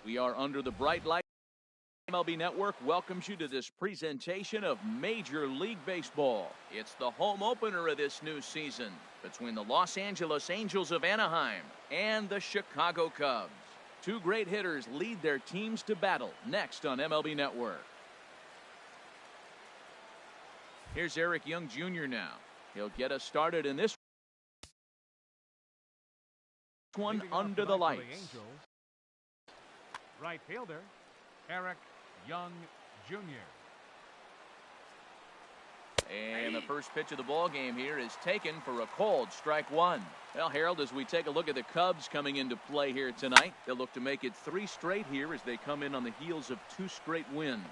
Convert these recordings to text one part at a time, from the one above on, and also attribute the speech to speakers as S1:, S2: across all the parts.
S1: We are under the bright light. MLB Network welcomes you to this presentation of Major League Baseball. It's the home opener of this new season between the Los Angeles Angels of Anaheim and the Chicago Cubs. Two great hitters lead their teams to battle next on MLB Network. Here's Eric Young Jr. now. He'll get us started in this one under the lights.
S2: Right fielder, Eric Young Jr.
S1: And the first pitch of the ball game here is taken for a called strike one. Well, Harold, as we take a look at the Cubs coming into play here tonight, they'll look to make it 3 straight here as they come in on the heels of 2 straight wins.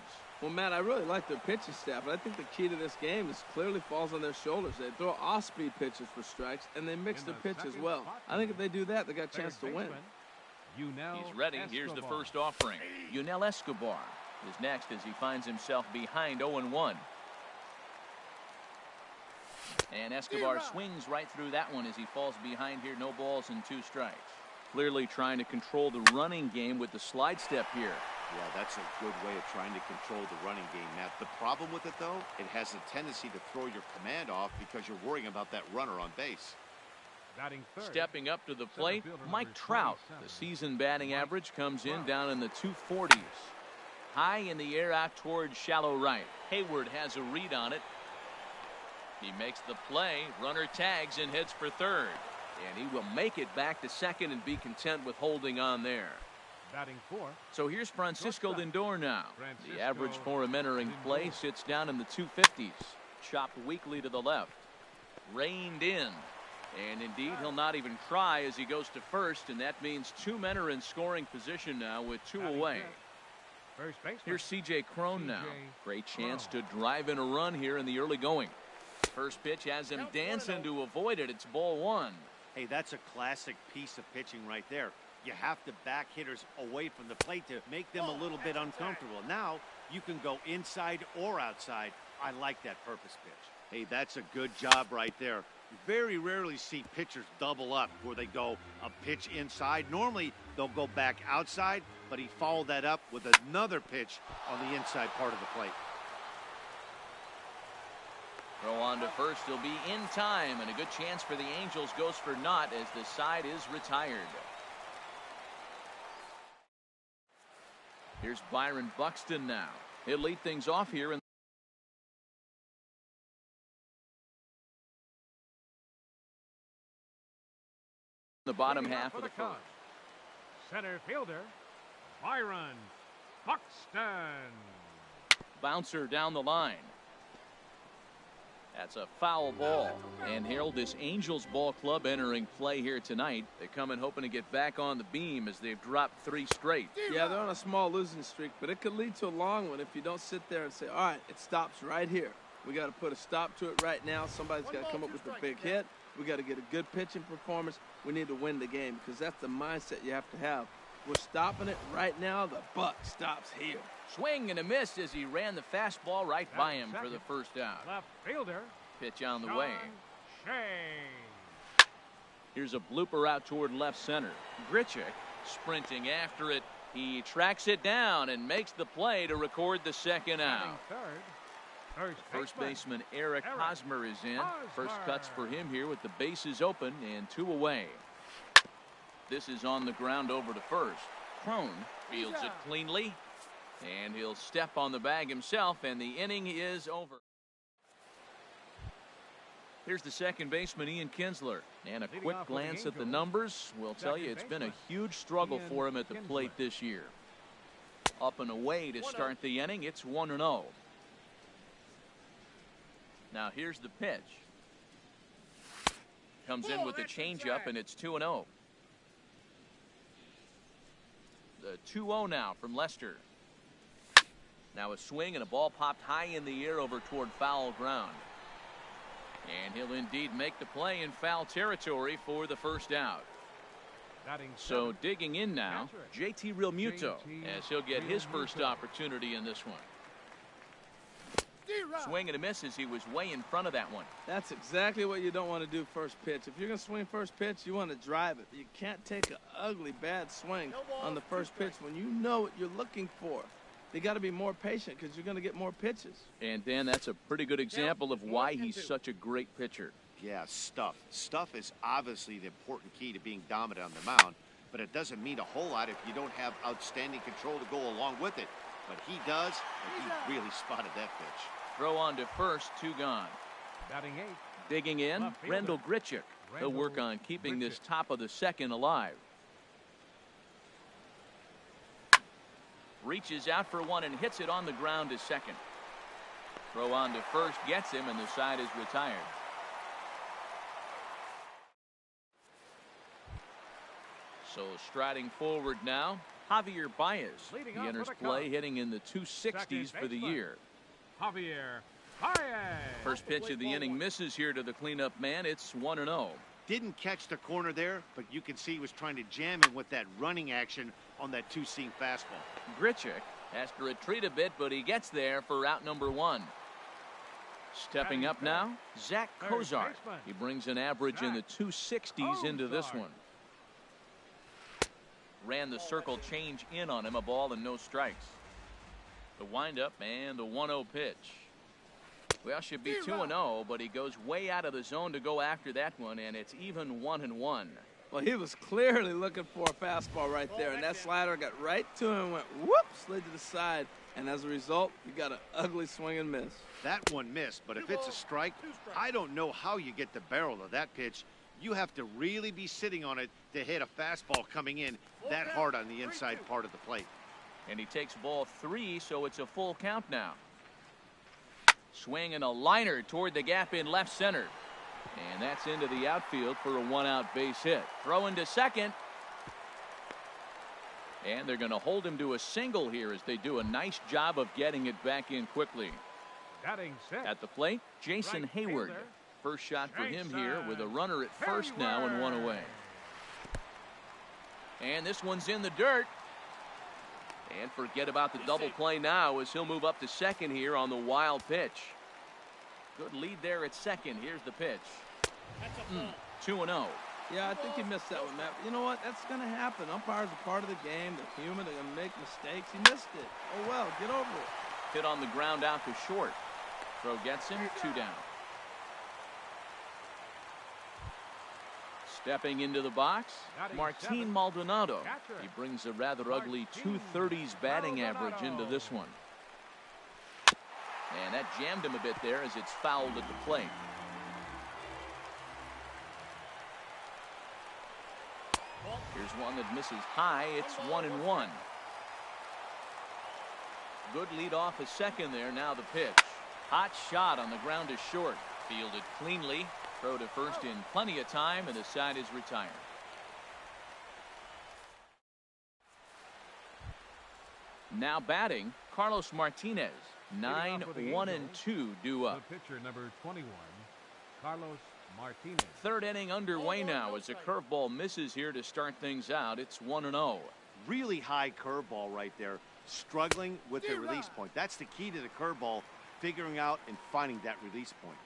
S3: Well, Matt, I really like their pitching staff, but I think the key to this game is clearly falls on their shoulders. They throw off-speed pitches for strikes, and they mix their pitch as well. I think if they do that, they got a chance to win.
S1: He's ready. Here's the first offering. Yunel Escobar is next as he finds himself behind 0-1. And Escobar swings right through that one as he falls behind here. No balls and 2 strikes. Clearly trying to control the running game with the slide step here.
S4: Yeah, that's a good way of trying to control the running game, Matt. The problem with it, though, it has a tendency to throw your command off because you're worrying about that runner on base.
S1: Stepping up to the plate, Mike Trout. The season batting average comes in down in the 240s. High in the air out towards shallow right. Hayward has a read on it. He makes the play. Runner tags and heads for third. And he will make it back to second and be content with holding on there. So here's Francisco Lindor now. The average for him entering play sits down in the 250s. Chopped weakly to the left. Reined in. And indeed, he'll not even try as he goes to first, and that means 2 men are in scoring position now with 2 away. Here's C.J. Cron now. Great chance to drive in a run here in the early going. First pitch has him dancing to avoid it. It's ball 1.
S4: Hey, that's a classic piece of pitching right there. You have to back hitters away from the plate to make them a little bit uncomfortable. Now you can go inside or outside. I like that purpose pitch. Hey, that's a good job right there. You very rarely see pitchers double up where they go a pitch inside. Normally they'll go back outside, but he followed that up with another pitch on the inside part of the plate.
S1: Throw on to first. He'll be in time, and a good chance for the Angels goes for naught as the side is retired. Here's Byron Buxton now. He'll lead things off here in the bottom half of the first.
S2: Center fielder, Byron Buxton.
S1: Bouncer down the line. That's a foul ball. And Harold, this Angels ball club entering play here tonight. They come in hoping to get back on the beam as they've dropped 3 straight.
S3: Yeah, they're on a small losing streak, but it could lead to a long one if you don't sit there and say, all right, it stops right here. We got to put a stop to it right now. Somebody's got to come up with a big hit. We got to get a good pitching performance. We need to win the game because that's the mindset you have to have. We're stopping it right now. The buck stops here.
S1: Swing and a miss as he ran the fastball right by him for the first out.
S2: Left fielder.
S1: Pitch on the way.
S2: Shea.
S1: Here's a blooper out toward left center. Grichuk sprinting after it. He tracks it down and makes the play to record the second out. First baseman Eric Hosmer is in. First cuts for him here with the bases open and 2 away. This is on the ground over to first. Cron fields it cleanly. And he'll step on the bag himself, and the inning is over. Here's the second baseman, Ian Kinsler. And a quick glance at the numbers will tell you it's been a huge struggle for him at the plate this year. Up and away to start the inning. It's 1-0. Now here's the pitch. Comes in with the changeup, and it's 2-0. The 2-0 now from Lester. Now a swing and a ball popped high in the air over toward foul ground. And he'll indeed make the play in foul territory for the first out. So digging in now, JT Realmuto as he'll get his first opportunity in this one. Swing and a miss as he was way in front of that one.
S3: That's exactly what you don't want to do first pitch. If you're going to swing first pitch, you want to drive it. You can't take an ugly, bad swing on the first pitch when you know what you're looking for. You got to be more patient because you're going to get more pitches.
S1: And, Dan, that's a pretty good example of why he's such a great pitcher.
S4: Yeah, stuff. Stuff is obviously the important key to being dominant on the mound, but it doesn't mean a whole lot if you don't have outstanding control to go along with it. But he does, and he really spotted that pitch.
S1: Throw on to first, 2 gone.
S2: Batting 8.
S1: Digging in, Rendell Grichuk. He'll work on keeping this top of the second alive. Reaches out for one and hits it on the ground to second. Throw on to first, gets him, and the side is retired. So striding forward now, Javier Baez. He enters play hitting in the 260s for the year.
S2: Javier Baez.
S1: First pitch of the inning misses here to the cleanup man. It's 1-0.
S4: Didn't catch the corner there, but you can see he was trying to jam him with that running action on that two-seam fastball.
S1: Grichuk has to retreat a bit, but he gets there for out number 1. Stepping up now, Zach Kozart. He brings an average in the 260s into this one. Ran the circle change in on him, a ball and no strikes. The windup and the 1-0 pitch. Well, should be 2-0, but he goes way out of the zone to go after that one, and it's even 1-1.
S3: Well, he was clearly looking for a fastball right there, and that slider got right to him and went whoop, slid to the side, and as a result, you got an ugly swing and miss.
S4: That one missed, but if it's a strike, I don't know how you get the barrel of that pitch. You have to really be sitting on it to hit a fastball coming in that hard on the inside part of the plate.
S1: And he takes ball 3, so it's a full count now. Swing and a liner toward the gap in left center. And that's into the outfield for a 1-out base hit. Throw into second. And they're going to hold him to a single here as they do a nice job of getting it back in quickly. At the plate, Jason Hayward. First shot for him here with a runner at first now and 1 away. And this one's in the dirt. And forget about the double play now as he'll move up to second here on the wild pitch. Good lead there at second. Here's the pitch. 2-0.
S3: Yeah, I think he missed that one, Matt. But you know what? That's going to happen. Umpires are part of the game. They're human. They're going to make mistakes. He missed it. Oh, well, get over it.
S1: Hit on the ground out to short. Throw gets him, 2 down. Stepping into the box, Martin Maldonado. He brings a rather ugly 230s batting average into this one. And that jammed him a bit there as it's fouled at the plate. Here's one that misses high. It's 1-1. Good lead off a second there. Now the pitch. Hot shot on the ground to short. Fielded cleanly. Throw to first in plenty of time, and the side is retired. Now batting, Carlos Martinez. 9-1-2 due up.
S2: The pitcher, number 21, Carlos Martinez.
S1: Third inning underway now as a curveball misses here to start things out. It's 1-0.
S4: Really high curveball right there. Struggling with the release point. That's the key to the curveball, figuring out and finding that release point.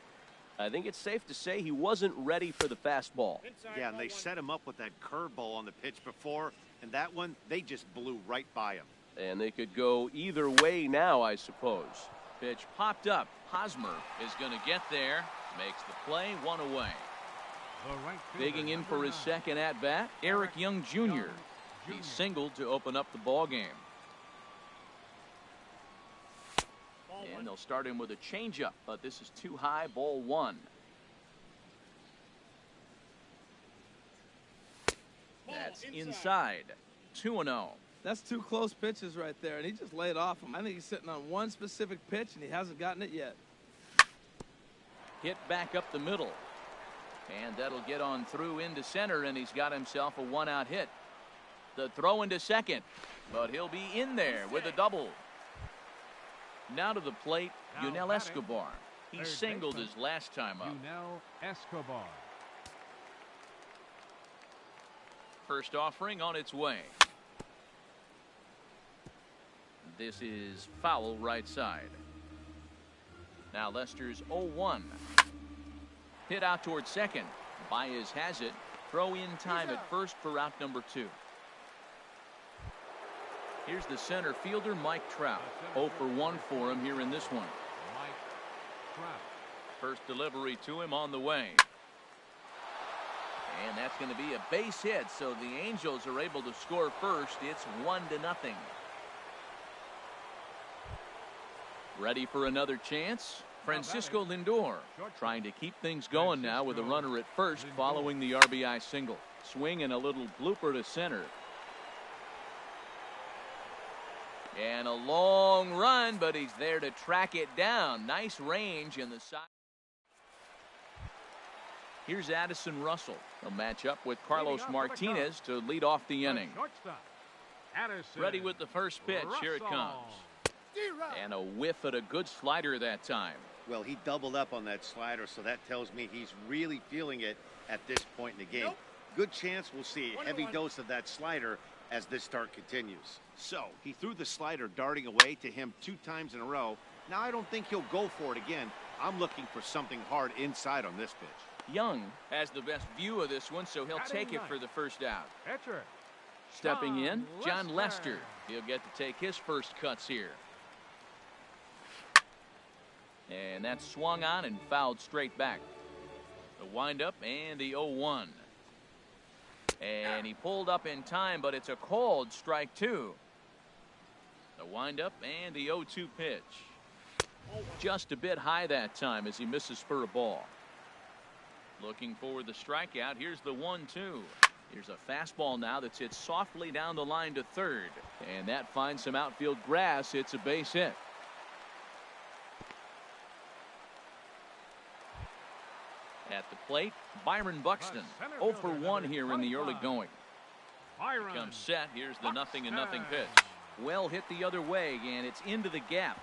S5: I think it's safe to say he wasn't ready for the fastball.
S4: Yeah, and they set him up with that curveball on the pitch before, and that one, they just blew right by him.
S5: And they could go either way now, I suppose.
S1: Pitch popped up. Hosmer is going to get there. Makes the play, 1 away. Digging in for his second at-bat, Eric Young Jr. He singled to open up the ball game. And they'll start him with a changeup, but this is too high, ball 1. That's inside, 2-0.
S3: That's 2 close pitches right there, and he just laid off him. I think he's sitting on one specific pitch, and he hasn't gotten it yet.
S1: Hit back up the middle. And that'll get on through into center, and he's got himself a 1-out hit. The throw into second, but he'll be in there with a double. Now to the plate, Yunel Escobar. He singled his last time up.
S2: Yunel Escobar.
S1: First offering on its way. This is foul right side. Now Lester's 0-1. Hit out towards second. Baez has it. Throw in time at first for out number 2. Here's the center fielder, Mike Trout. 0 for 1 for him here in this one.
S2: Mike Trout.
S1: First delivery to him on the way. And that's going to be a base hit, so the Angels are able to score first. It's 1-0. Ready for another chance? Francisco Lindor trying to keep things going now with a runner at first following the RBI single. Swing and a little blooper to center. And a long run, but he's there to track it down. Nice range in the side. Here's Addison Russell. He'll match up with Carlos Martinez to lead off the inning. Ready with the first pitch. Here it comes. And a whiff at a good slider that time.
S4: Well, he doubled up on that slider, so that tells me he's really feeling it at this point in the game. Good chance we'll see a heavy dose of that slider as this start continues. So he threw the slider darting away to him 2 times in a row. Now I don't think he'll go for it again. I'm looking for something hard inside on this pitch.
S1: Young has the best view of this one, so he'll take it for the first out. Stepping in, John Lester. He'll get to take his first cuts here. And that's swung on and fouled straight back. The windup and the 0-1. And he pulled up in time, but it's a called strike 2. The windup and the 0-2 pitch. Just a bit high that time as he misses for a ball. Looking for the strikeout. Here's the 1-2. Here's a fastball now that's hit softly down the line to third. And that finds some outfield grass. It's a base hit. At the plate, Byron Buxton. 0 for 1 here in the early going. Here comes set. Here's the 0-0 pitch. Well hit the other way, and it's into the gap.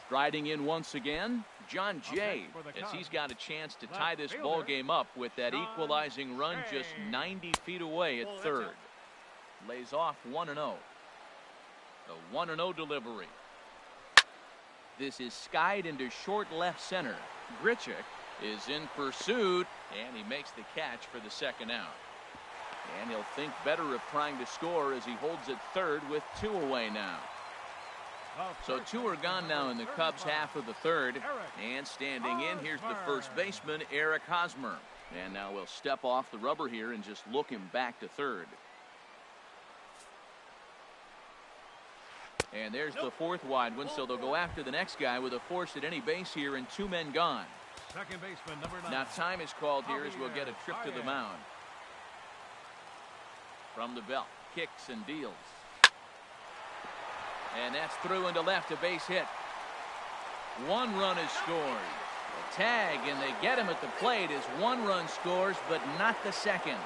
S1: Striding in once again, John Jay, as he's got a chance to tie this ball game up with that equalizing run just 90 feet away at third. Lays off 1-0. The 1-0 delivery. This is skied into short left center. Grichuk is in pursuit, and he makes the catch for the second out. And he'll think better of trying to score as he holds it third with 2 away now. So 2 are gone now in the Cubs' half of the third. And standing in, here's the first baseman, Eric Hosmer. And now we'll step off the rubber here and just look him back to third. And there's the 4th wide one, so they'll go after the next guy with a force at any base here and 2 men gone.
S2: Second baseman, number 9.
S1: Now time is called here as we'll get a trip to the mound. From the belt, kicks and deals. And that's through into left, a base hit. 1 run is scored. A tag, and they get him at the plate as 1 run scores, but not the second.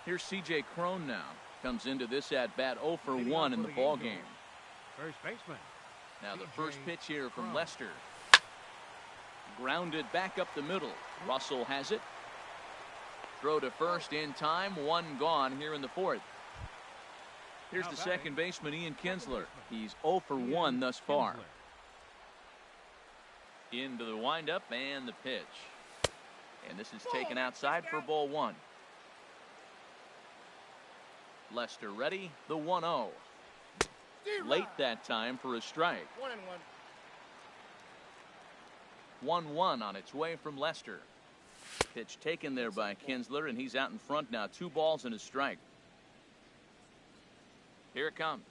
S1: Here's C.J. Cron now. Comes into this at bat 0 for 1 in the ball game.
S2: First baseman.
S1: Now the first pitch here from Lester. Grounded back up the middle. Russell has it. Throw to first in time. 1 gone here in the 4th. Here's the second baseman, Ian Kinsler. He's 0 for 1 thus far. Into the windup and the pitch. And this is taken outside for ball 1. Lester ready. The 1-0. Late that time for a strike. 1-1 on its way from Lester. Pitch taken there by Kinsler, and he's out in front now. 2 balls and a strike. Here it comes.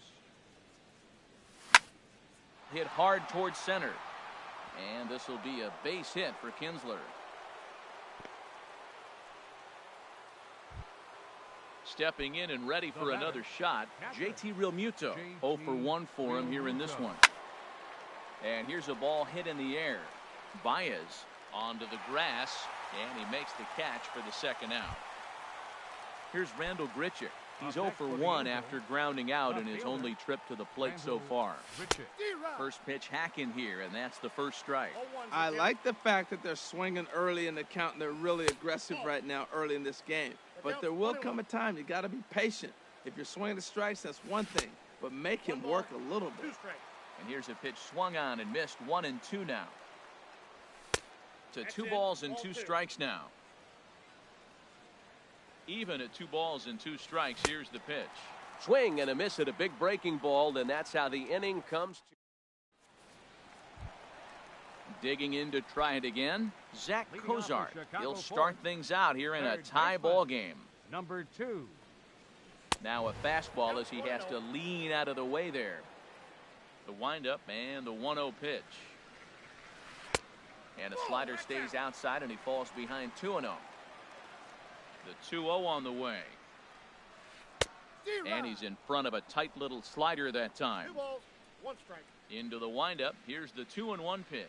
S1: Hit hard towards center. And this will be a base hit for Kinsler. Stepping in and ready for another shot, JT Realmuto. 0 for 1 for him here in this one. And here's a ball hit in the air. Baez onto the grass, and he makes the catch for the second out. Here's Randall Grichuk. He's 0 for 1 after grounding out in his only trip to the plate so far. First pitch hacking here, and that's the first strike.
S3: I like the fact that they're swinging early in the count, and they're really aggressive right now early in this game. But there will come a time you got to be patient. If you're swinging the strikes, that's one thing, but make him work a little bit.
S1: And here's a pitch swung on and missed. 1-2 now. To 2 balls and 2 strikes now. Even at 2 balls and 2 strikes. Here's the pitch.
S5: Swing and a miss at a big breaking ball, and that's how the inning comes to.
S1: Digging in to try it again, Zach Cozart. He'll start things out here in a tie ball game.
S2: Number 2.
S1: Now a fastball as he has to lean out of the way there. The windup and the 1-0 pitch. And a slider stays outside and he falls behind 2-0. The 2-0 on the way. And he's in front of a tight little slider that time.
S6: 2 balls, 1 strike.
S1: Into the windup. Here's the 2-1 pitch.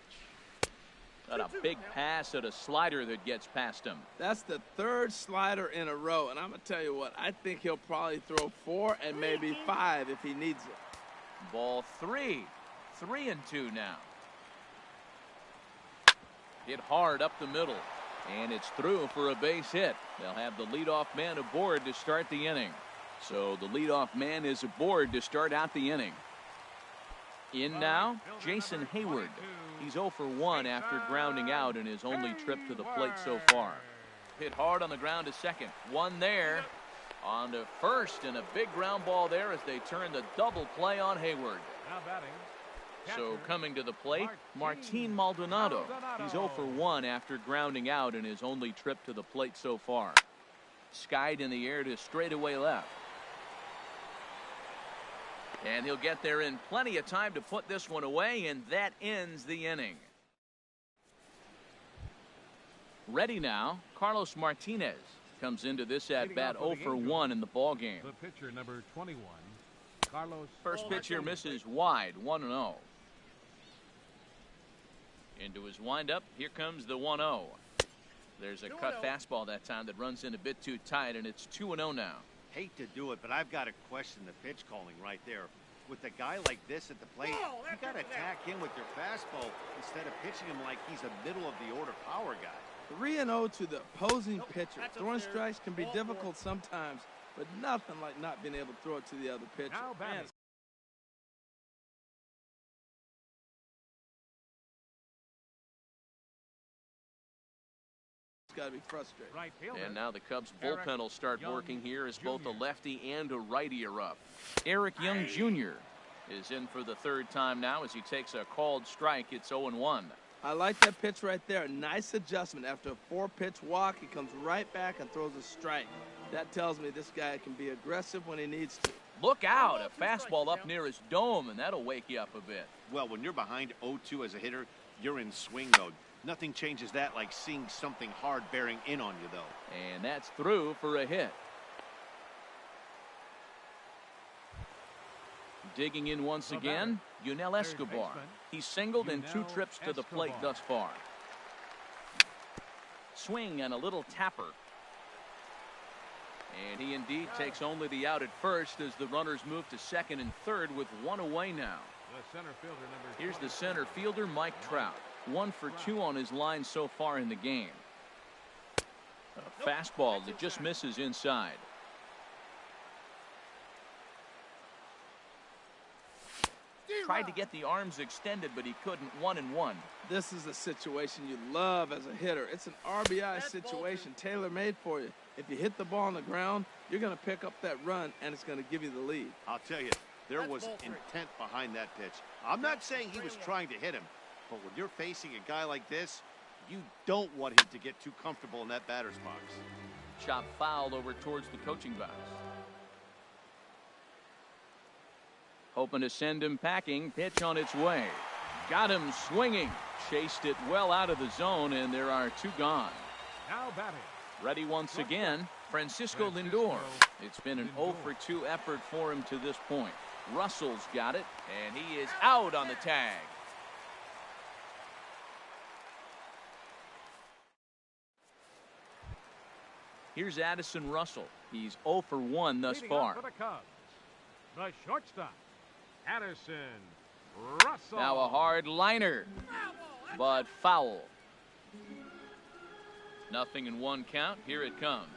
S1: Got a big pass at a slider that gets past him.
S3: That's the 3rd slider in a row, and I'm going to tell you what, I think he'll probably throw 4 and maybe 5 if he needs it.
S1: Ball 3. 3-2 now. Hit hard up the middle, and it's through for a base hit. They'll have the leadoff man aboard to start the inning. So the leadoff man is aboard to start out the inning. In now, Jason Hayward. He's 0 for 1 after grounding out in his only trip to the plate so far. Hit hard on the ground to second. 1 there. On to first, and a big ground ball there as they turn the double play on Hayward.
S2: Now batting.
S1: So coming to the plate, Martin Maldonado. He's 0 for 1 after grounding out in his only trip to the plate so far. Skied in the air to straightaway left. And he'll get there in plenty of time to put this one away, and that ends the inning. Ready now, Carlos Martinez comes into this at bat 0 for 1 in the ball game.
S2: The pitcher, number 21, Carlos.
S1: First pitch here misses wide, 1-0. Into his windup, here comes the 1-0. There's a cut fastball that time that runs in a bit too tight, and it's 2-0 now.
S4: Hate to do it, but I've got to question the pitch calling right there. With a guy like this at the plate, you got to attack him with your fastball instead of pitching him like he's a middle-of-the-order power guy.
S3: 3-0 to the opposing pitcher. Throwing strikes can be difficult sometimes, but nothing like not being able to throw it to the other pitcher.
S2: Now batting.
S3: Got to be frustrated.
S2: Right fielder.
S1: And now the Cubs bullpen will start working here as both a lefty and a righty are up. Eric Young Jr. is in for the 3rd time now as he takes a called strike. It's 0-1.
S3: I like that pitch right there. Nice adjustment. After a 4-pitch walk, he comes right back and throws a strike. That tells me this guy can be aggressive when he needs to.
S1: Look out, a fastball up near his dome, and that'll wake you up a bit.
S4: Well, when you're behind 0-2 as a hitter, you're in swing mode. Nothing changes that like seeing something hard bearing in on you, though.
S1: And that's through for a hit. Digging in once again, Yunel Escobar. He's singled in 2 trips to the plate thus far. Swing and a little tapper. And he indeed takes only the out at first as the runners move to second and third with 1 away now.
S2: The center fielder, number
S1: Here's the center fielder, Mike Trout. 1 for 2 on his line so far in the game. A fastball that just misses inside. Tried to get the arms extended, but he couldn't. 1-1.
S3: This is a situation you love as a hitter. It's an RBI situation tailor-made for you. If you hit the ball on the ground, you're going to pick up that run, and it's going to give you the lead.
S4: I'll tell you, there was intent behind that pitch. I'm not saying he was trying to hit him, but when you're facing a guy like this, you don't want him to get too comfortable in that batter's box.
S1: Chop fouled over towards the coaching box. Hoping to send him packing. Pitch on its way. Got him swinging. Chased it well out of the zone, and there are 2 gone.
S2: Now batting.
S1: Ready once again, Francisco Lindor. It's been an 0 for 2 effort for him to this point. Russell's got it, and he is out on the tag. Here's Addison Russell. He's 0 for 1 thus
S2: Leading
S1: far.
S2: off for the Cubs, the shortstop, Addison Russell.
S1: Now a hard liner, but foul. 0-1 count. Here it comes.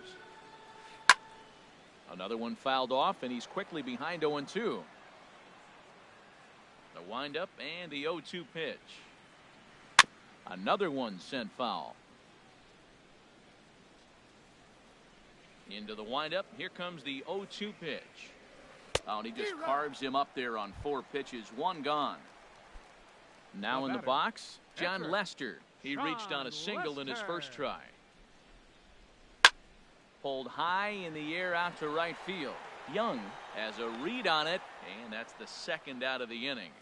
S1: Another one fouled off, and he's quickly behind 0-2. The windup and the 0-2 pitch. Another one sent foul. Into the windup. Here comes the 0-2 pitch. Oh, and he just carves him up there on 4 pitches. 1 gone. Now in the box, John Lester. He reached on a single in his first try. Pulled high in the air out to right field. Young has a read on it, and that's the second out of the inning.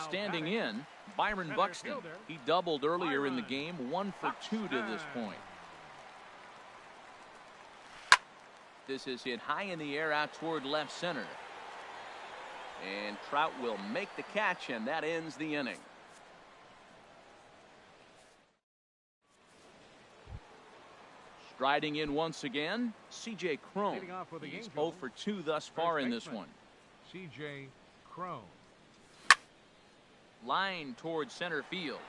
S1: Standing in, Byron Buxton. He doubled earlier in the game, 1 for 2 to this point. This is hit high in the air out toward left center. And Trout will make the catch, and that ends the inning. Striding in once again, C.J. Cron. He's 0 for 2 thus far in this one.
S2: C.J. Cron.
S1: Line towards center field.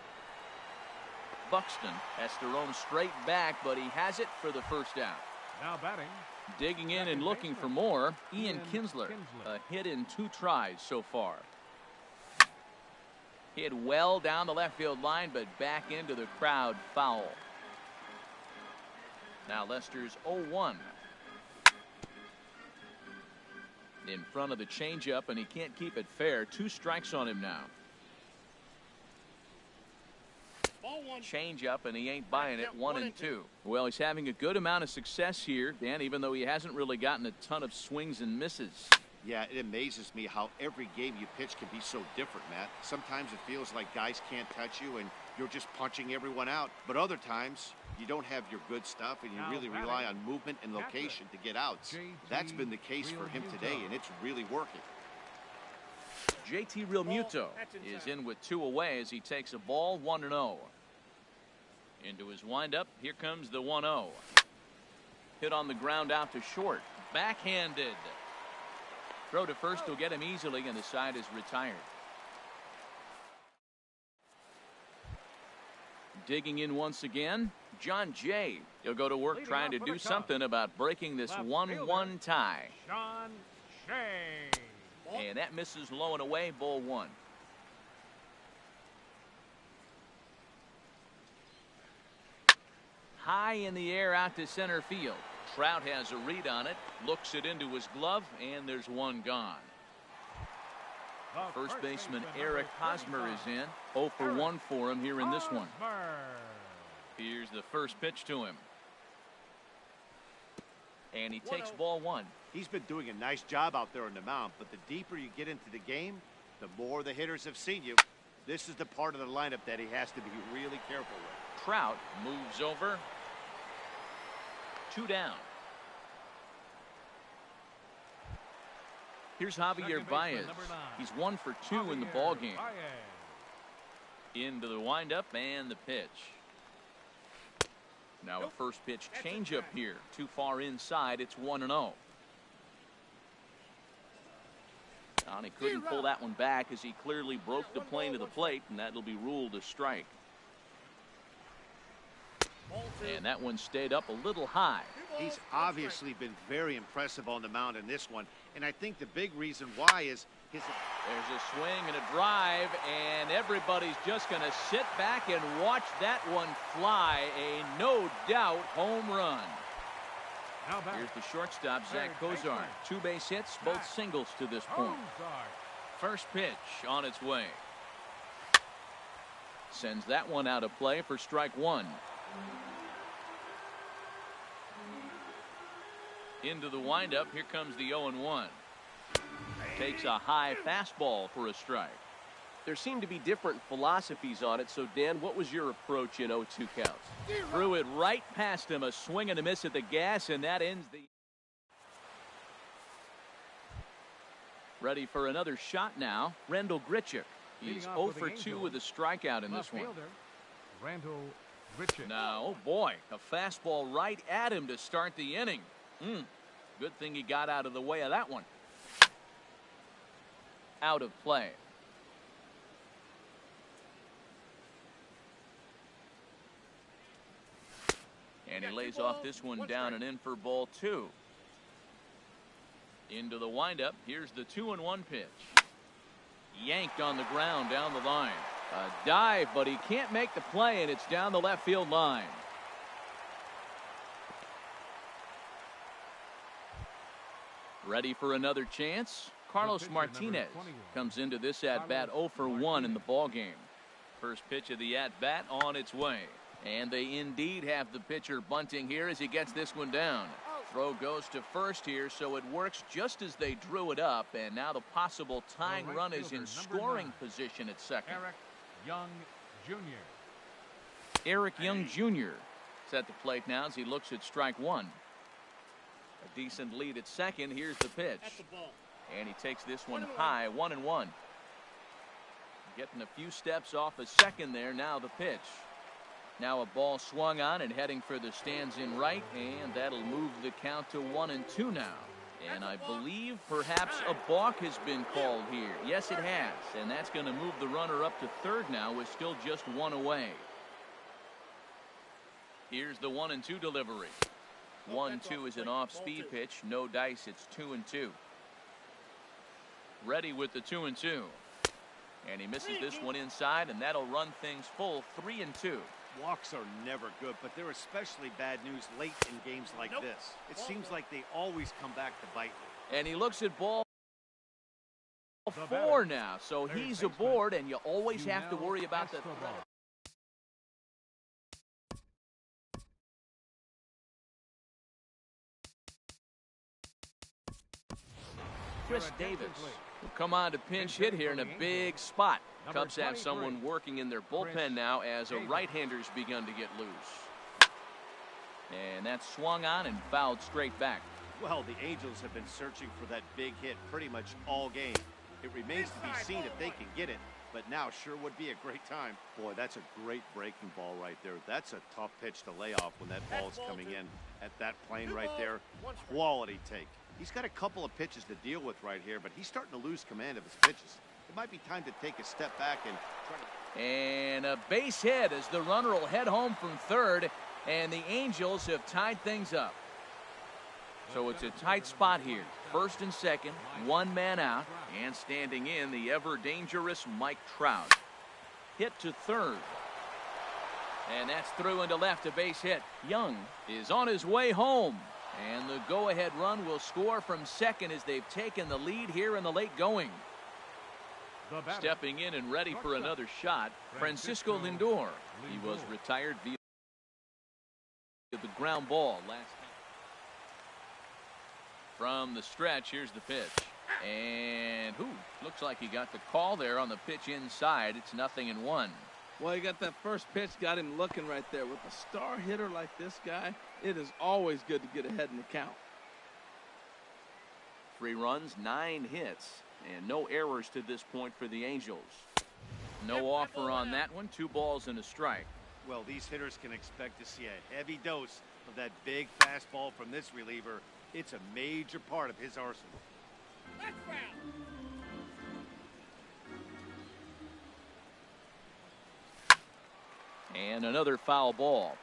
S1: Buxton has to roam straight back, but he has it for the first out.
S2: Now batting.
S1: Digging in and looking for more, Ian Kinsler. A hit in 2 tries so far. Hit well down the left field line, but back into the crowd, foul. Now Lester's 0-1. In front of the changeup, and he can't keep it fair. 2 strikes on him now. Change up, and he ain't buying it. 1-2. Well, he's having a good amount of success here, Dan, even though he hasn't really gotten a ton of swings and misses.
S4: Yeah, it amazes me how every game you pitch can be so different, Matt. Sometimes it feels like guys can't touch you and you're just punching everyone out. But other times you don't have your good stuff and you really rely on movement and location to get outs. That's been the case for him today, and it's really working.
S1: JT Realmuto is in with 2 away as he takes a ball. 1-0. Into his windup. Here comes the 1-0. Hit on the ground out to short. Backhanded. Throw to first will get him easily, and the side is retired. Digging in once again, John Jay. He'll go to work trying to do something about breaking this 1-1 tie.
S2: John Jay.
S1: And that misses low and away. Ball 1. High in the air out to center field. Trout has a read on it, looks it into his glove, and there's 1 gone. First baseman Eric Hosmer is in. 0 for 1 for him here in this one. Here's the first pitch to him. And he takes ball 1.
S4: He's been doing a nice job out there on the mound, but the deeper you get into the game, the more the hitters have seen you. This is the part of the lineup that he has to be really careful with.
S1: Trout moves over. 2 down. Here's Javier Baez. He's 1 for 2 in the ball game. Into the windup and the pitch. Now a first pitch changeup here. Too far inside. It's 1-0. And he couldn't pull that one back as he clearly broke the plane to the plate, and that'll be ruled a strike. And that one stayed up a little high.
S4: He's obviously been very impressive on the mound in this one, and I think the big reason why is his...
S1: There's a swing and a drive, and everybody's just going to sit back and watch that one fly. A no-doubt home run. Here's the shortstop, Zach Cozart. 2 base hits, both singles to this point. First pitch on its way. Sends that one out of play for strike 1. Into the windup. Here comes the 0-1. Takes a high fastball for a strike.
S5: There seem to be different philosophies on it. So, Dan, what was your approach in 0-2 counts?
S1: Threw it right past him. A swing and a miss at the gas, and that ends the... Ready for another shot now. Randall Grichuk. He's 0 for 2 with a strikeout in this one.
S2: Randall
S1: Now, oh boy, a fastball right at him to start the inning. Good thing he got out of the way of that one. Out of play. And he lays off this one down and in for ball 2. Into the windup. Here's the 2-1 pitch. Yanked on the ground down the line. A dive, but he can't make the play, and it's down the left field line. Ready for another chance? Carlos Martinez comes into this at-bat 0 for 1 in the ballgame. First pitch of the at-bat on its way. And they indeed have the pitcher bunting here as he gets this one down. Throw goes to first here, so it works just as they drew it up, and now the possible tying run is in scoring position at second. Eric Young Jr. is at the plate now as he looks at strike 1. A decent lead at second. Here's the pitch. And he takes this one high, 1-1. Getting a few steps off a second there. Now the pitch. Now a ball swung on and heading for the stands in right, and that'll move the count to 1-2 now. And I believe perhaps a balk has been called here. Yes, it has. And that's going to move the runner up to third now with still just 1 away. Here's the 1-2 delivery. 1-2 is an off-speed pitch. No dice. It's 2-2. Ready with the 2-2. And he misses this one inside, and that'll run things full 3-2.
S4: Walks are never good, but they're especially bad news late in games like this. It seems like they always come back to bite.
S1: And he looks at ball 4 now, so he's aboard, and you always have to worry about the threat. Chris Davis will come on to pinch hit here in a big spot. Cubs have someone working in their bullpen now as a right-hander's begun to get loose. And that's swung on and fouled straight back.
S4: Well, the Angels have been searching for that big hit pretty much all game. It remains to be seen if they can get it, but now sure would be a great time. Boy, that's a great breaking ball right there. That's a tough pitch to lay off when that ball is coming in at that plane right there. Quality take. He's got a couple of pitches to deal with right here, but he's starting to lose command of his pitches. It might be time to take a step back and try to...
S1: And a base hit as the runner will head home from third, and the Angels have tied things up. So it's a tight spot here. First and second, 1 man out, and standing in the ever-dangerous Mike Trout. Hit to third. And that's through into left, a base hit. Young is on his way home. And the go-ahead run will score from second as they've taken the lead here in the late going. Stepping in and ready for another shot, Francisco Lindor. He was retired via the ground ball last time. From the stretch, here's the pitch. And looks like he got the call there on the pitch inside. It's 0-1.
S3: Well, he got that first pitch, got him looking right there. With a star hitter like this guy, it is always good to get ahead in the count.
S1: 3 runs, 9 hits, and no errors to this point for the Angels. No offer on that one. 2 balls and a strike.
S4: Well, these hitters can expect to see a heavy dose of that big fastball from this reliever. It's a major part of his arsenal.
S1: And another foul ball.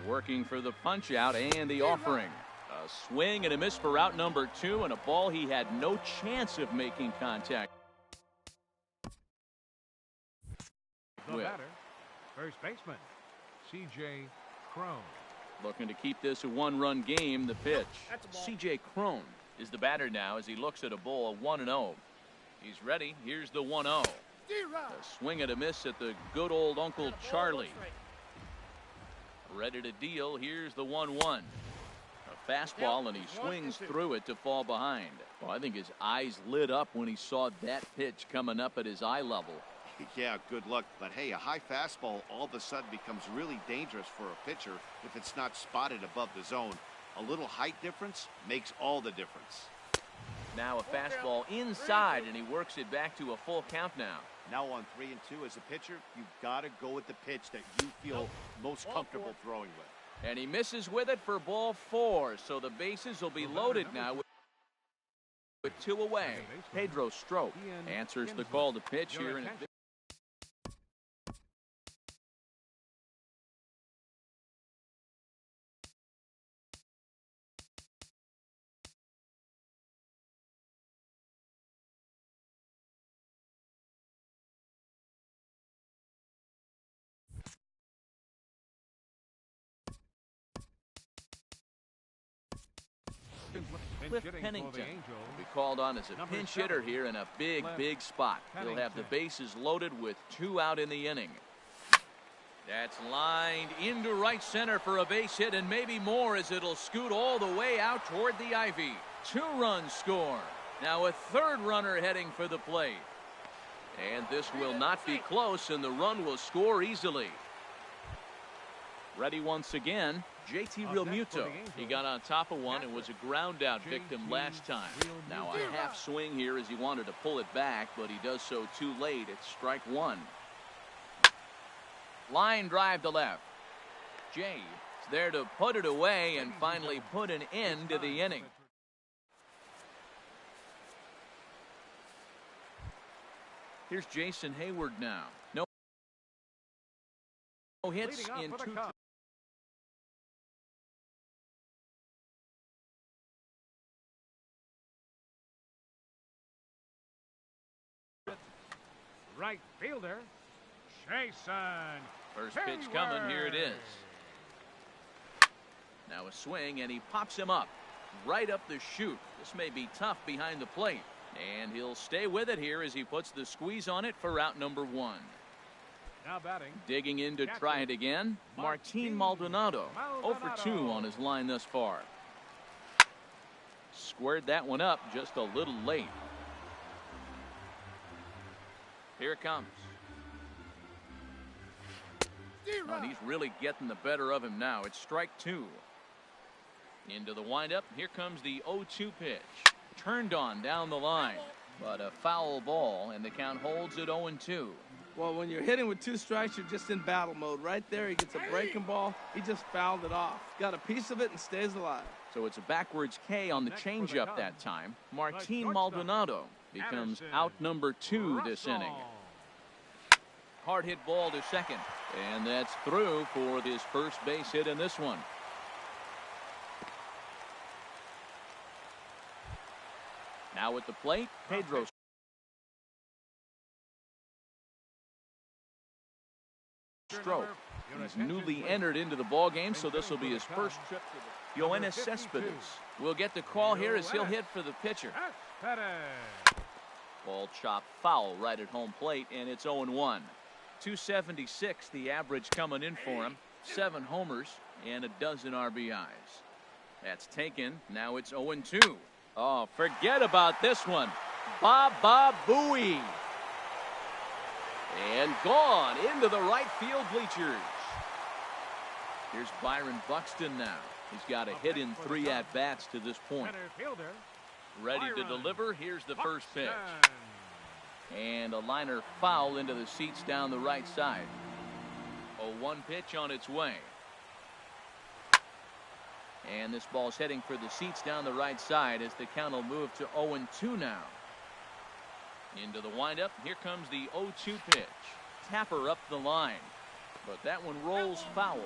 S1: Working for the punch out and the offering. A swing and a miss for out number 2, and a ball he had no chance of making contact with.
S2: First baseman, C.J. Cron.
S1: Looking to keep this a 1-run game. The pitch. C.J. Cron is the batter now as he looks at a ball 1-0. He's ready. Here's the 1-0. A swing and a miss at the good old Uncle Charlie. Ready to deal. Here's the 1-1. A fastball, and he swings through it to fall behind. Well, I think his eyes lit up when he saw that pitch coming up at his eye level.
S4: Yeah, good luck. But hey, a high fastball all of a sudden becomes really dangerous for a pitcher if it's not spotted above the zone. A little height difference makes all the difference.
S1: Now a fastball inside, and he works it back to a full count now.
S4: Now on 3 and 2 as a pitcher, you've got to go with the pitch that you feel most comfortable throwing with.
S1: And he misses with it for ball 4. So the bases will be loaded now with 2 away. Pedro Strop answers the call to pitch here in a Cliff Pennington will be called on as a pinch hitter here in a big spot. He'll have the bases loaded with 2 out in the inning. That's lined into right center for a base hit and maybe more as it'll scoot all the way out toward the ivy. 2 runs score. Now a 3rd runner heading for the plate. And this will not be close, and the run will score easily. Ready once again, JT Realmuto. He got on top of one and was a ground out victim last time. Now a half swing here as he wanted to pull it back, but he does so too late. It's strike 1. Line drive to left. Jay is there to put it away and finally put an end to the inning. Here's Jason Hayward now. No hits in 2.
S2: Right fielder, Jason.
S1: First pitch coming, here it is. Now a swing, and he pops him up right up the chute. This may be tough behind the plate, and he'll stay with it here as he puts the squeeze on it for out number 1.
S2: Now batting.
S1: Digging in to try it again, Martin Maldonado. 0 for 2 on his line thus far. Squared that one up just a little late. Here it comes. And he's really getting the better of him now. It's strike 2. Into the windup. Here comes the 0-2 pitch. Turned on down the line. But a foul ball, and the count holds at 0-2.
S3: Well, when you're hitting with 2 strikes, you're just in battle mode. Right there, he gets a breaking ball. He just fouled it off. Got a piece of it and stays alive.
S1: So it's a backwards K on the changeup that time. Martin Maldonado becomes out number 2 this inning. Hard hit ball to second. And that's through for his first base hit in this one. Now at the plate, Pedro Strop. He's newly entered into the ball game, so this will be his first trip to the Yoenis Cespedes will get the call here as he'll hit for the pitcher. Ball chopped foul right at home plate, and it's 0-1. 276 the average coming in for him. 7 homers and a dozen RBIs. That's taken. Now it's 0-2. Oh, forget about this one. Baba Booey. And gone into the right field bleachers. Here's Byron Buxton now. He's got a hit in 3 at-bats to this point. Ready to deliver. Here's the first pitch. And a liner foul into the seats down the right side. 0-1 pitch on its way. And this ball's heading for the seats down the right side as the count will move to 0-2 now. Into the windup. Here comes the 0-2 pitch. Tapper up the line. But that one rolls foul.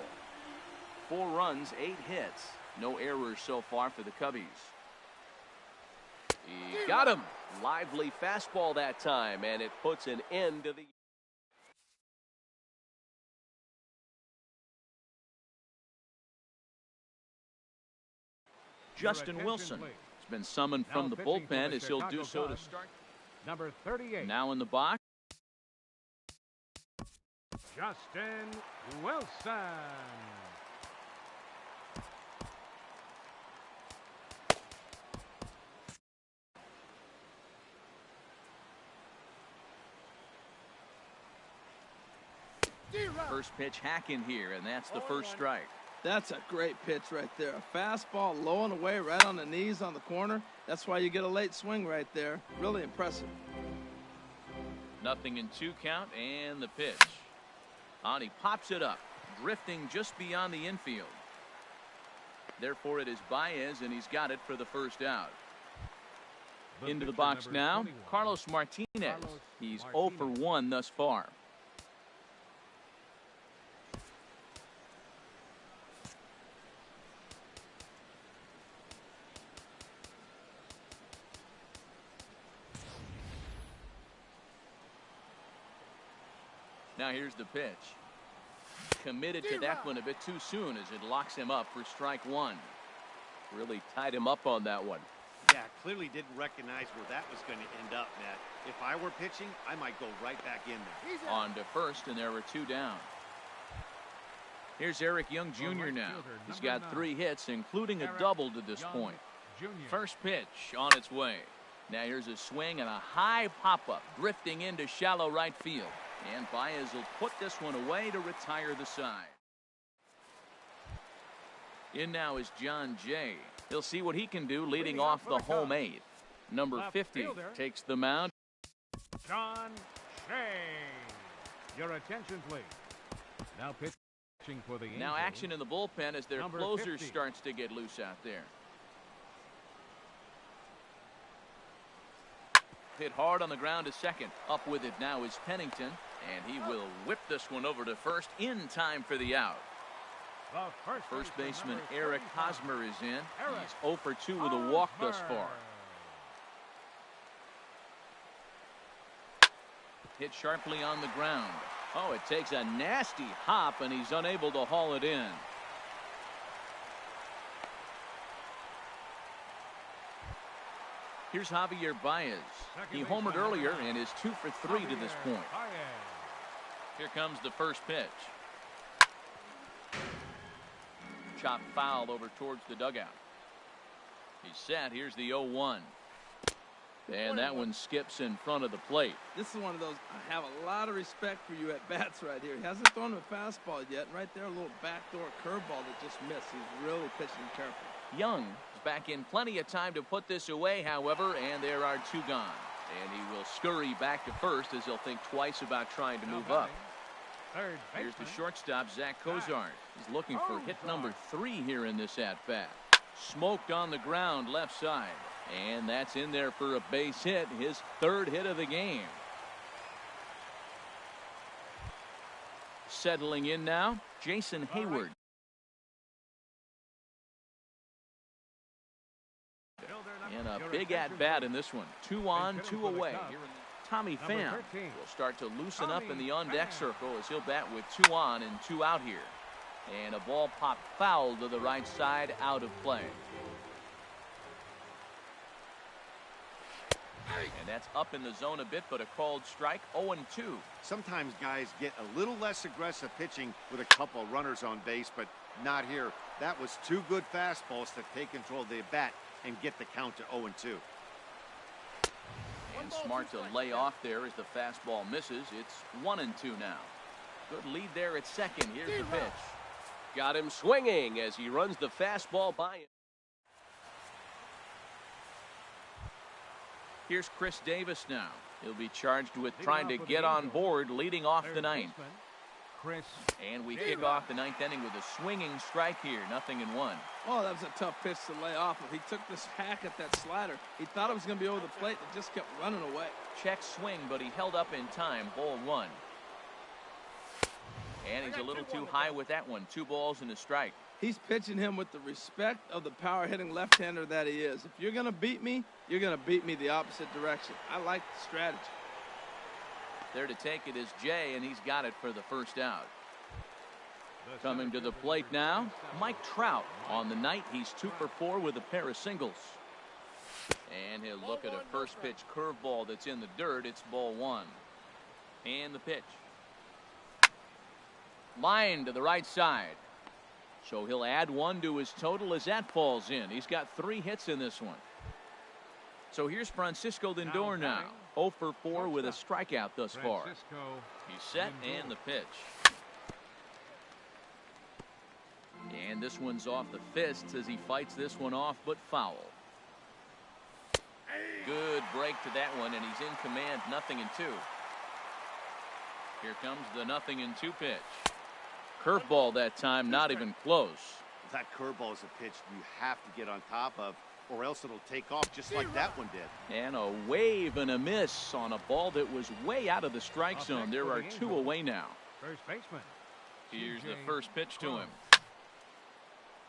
S1: 4 runs, 8 hits. No errors so far for the Cubbies. He got him. Lively fastball that time, and it puts an end to the... Justin Wilson has been summoned from the bullpen as he'll do so to start.
S2: Number 38.
S1: Now in the box.
S2: Justin Wilson.
S1: First pitch hack in here, and that's the first strike.
S3: That's a great pitch right there. A fastball low and away right on the knees on the corner. That's why you get a late swing right there. Really impressive.
S1: 0-2 count, and the pitch. He pops it up, drifting just beyond the infield. Therefore, it is Baez, and he's got it for the first out. Into the box now,
S2: 21.
S1: Carlos Martinez. He's 0 for 1 thus far. Now here's the pitch. Committed to that one a bit too soon as it locks him up for strike one. Really tied him up on that one.
S4: Yeah, clearly didn't recognize where that was going to end up, Matt. If I were pitching, I might go right back in there.
S1: On to first, and there were 2 down. Here's Eric Young Jr. now. He's got 3 hits, including a double to this point. First pitch on its way. Now here's a swing and a high pop-up, drifting into shallow right field. And Baez will put this one away to retire the side. In now is John Jay. He'll see what he can do leading off the home 8th. Number 50 takes the mound.
S2: John Jay. Your attention, please. Now pitching for the Angels.
S1: Now action in the bullpen as their
S2: Number
S1: closer
S2: 50.
S1: starts to get loose out there. Hit hard on the ground to second. Up with it now is Pennington, and he will whip this one over to first in time for the out.
S2: The
S1: First baseman Eric Hosmer is in.
S2: Eric
S1: He's 0 for 2 with a walk thus far. Hit sharply on the ground. Oh, it takes a nasty hop, and he's unable to haul it in. Here's Javier Baez. He homered earlier and is 2 for 3 to this point. Here comes the first pitch. Chopped foul over towards the dugout. He's set. Here's the 0-1. And that one skips in front of the plate.
S3: This is one of those, I have a lot of respect for you at bats right here. He hasn't thrown him a fastball yet. Right there, a little backdoor curveball that just missed. He's really pitching careful.
S1: Young is back in plenty of time to put this away, however, and there are 2 gone. And he will scurry back to first as he'll think twice about trying to move up. Here's the shortstop, Zach Cozart. He's looking for hit number 3 here in this at-bat. Smoked on the ground left side. And that's in there for a base hit, his 3rd hit of the game. Settling in now, Jason Hayward. And a big at-bat in this one. 2 on, 2 away. Tommy Pham will start to loosen up in the on-deck circle as he'll bat with 2 on and 2 out here. And a ball popped foul to the right side, out of play. And that's up in the zone a bit, but a called strike. 0-2.
S4: Sometimes guys get a little less aggressive pitching with a couple runners on base, but not here. That was 2 good fastballs to take control of the bat and get the count to 0-2.
S1: And smart to lay off there as the fastball misses. It's 1-2 now. Good lead there at second. Here's the pitch. Got him swinging as he runs the fastball by him. Here's Chris Davis now. He'll be charged with trying to get on board leading off the 9th. And we kick off the 9th inning with a swinging strike here. 0-1.
S3: Oh, that was a tough pitch to lay off. He took this hack at that slider. He thought it was going to be over the plate. It just kept running away.
S1: Check swing, but he held up in time. Ball 1. And he's a little too high with that one. 2 balls and a strike.
S3: He's pitching him with the respect of the power-hitting left-hander that he is. If you're going to beat me, you're going to beat me the opposite direction. I like the strategy. There
S1: to take it is Jay, and he's got it for the first out. Coming to the plate now, Mike Trout. On the night, he's 2 for 4 with a pair of singles. And he'll look at a first pitch curveball that's in the dirt. It's ball 1. And the pitch. Line to the right side. So he'll add 1 to his total as that falls in. He's got 3 hits in this one. So here's Francisco Lindor now. 0 for 4 with a strikeout thus far. He's set and the pitch. And this one's off the fists as he fights this one off, but foul. Good break to that one, and he's in command. 0-2. Here comes the 0-2 pitch. Curveball that time, not even close.
S4: That curveball is a pitch you have to get on top of, or else it'll take off just like that one did.
S1: And a wave and a miss on a ball that was way out of the strike zone. There are 2 away now.
S2: First baseman.
S1: Here's the first pitch to him.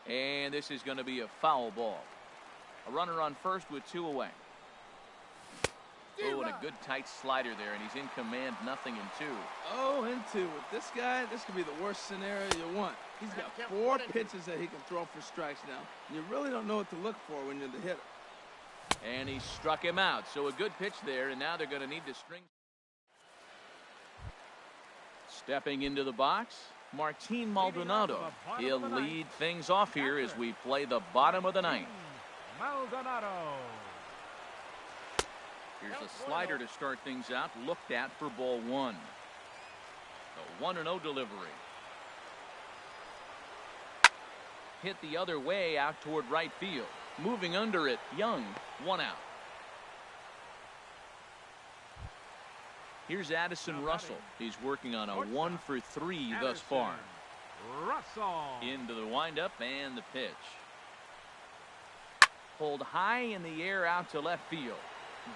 S1: And this is going to be a foul ball. A runner on first with 2 away. Oh, and a good tight slider there, and he's in command, 0-2.
S3: 0-2. With this guy, this could be the worst scenario you want. He's got 4 pitches that he can throw for strikes now. You really don't know what to look for when you're the hitter.
S1: And he struck him out, so a good pitch there, and now they're going to need to string. Stepping into the box, Martin Maldonado. He'll lead things off here as we play the bottom of the 9th.
S2: Maldonado.
S1: Here's a slider to start things out, looked at for ball 1. The 1-0 delivery. Hit the other way out toward right field. Moving under it, Young, 1 out. Here's Addison Russell. He's working on a 1 for 3 thus far.
S2: Russell.
S1: Into the windup and the pitch. Pulled high in the air out to left field.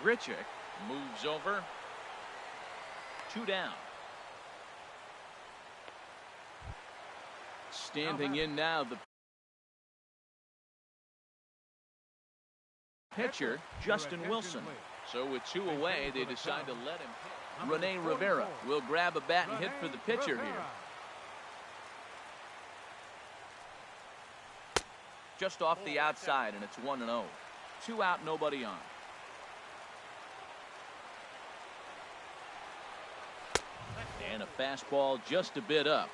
S1: Grichuk moves over. 2 down. Standing in now, the pitcher, Justin Wilson. So with 2 away, they decide to let him hit. Rene Rivera will grab a bat and hit for the pitcher here. Just off the outside, and it's 1-0. 2 out, nobody on. And a fastball just a bit up.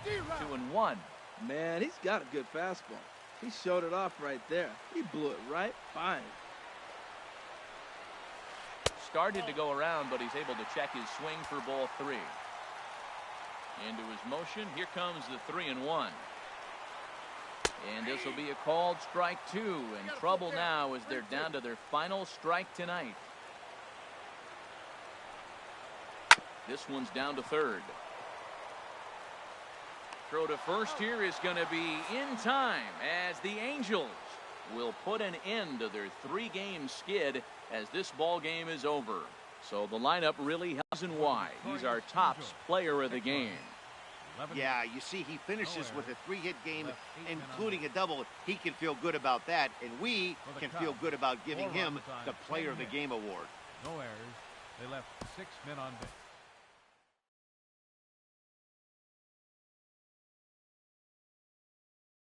S1: 2-1.
S3: Man, he's got a good fastball. He showed it off right there. He blew it right by him.
S1: Started to go around, but he's able to check his swing for ball 3. Into his motion, here comes the 3-1. And this will be a called strike 2. In trouble now as they're down to their final strike tonight. This one's down to third. Throw to first here is going to be in time as the Angels will put an end to their 3-game skid as this ball game is over. So the lineup really helps and why. He's our tops player of the game.
S4: Yeah, you see, he finishes with a 3-hit game, including a double. He can feel good about that, and we can feel good about giving him the Player of the Game award.
S2: No errors. They left 6 men on base.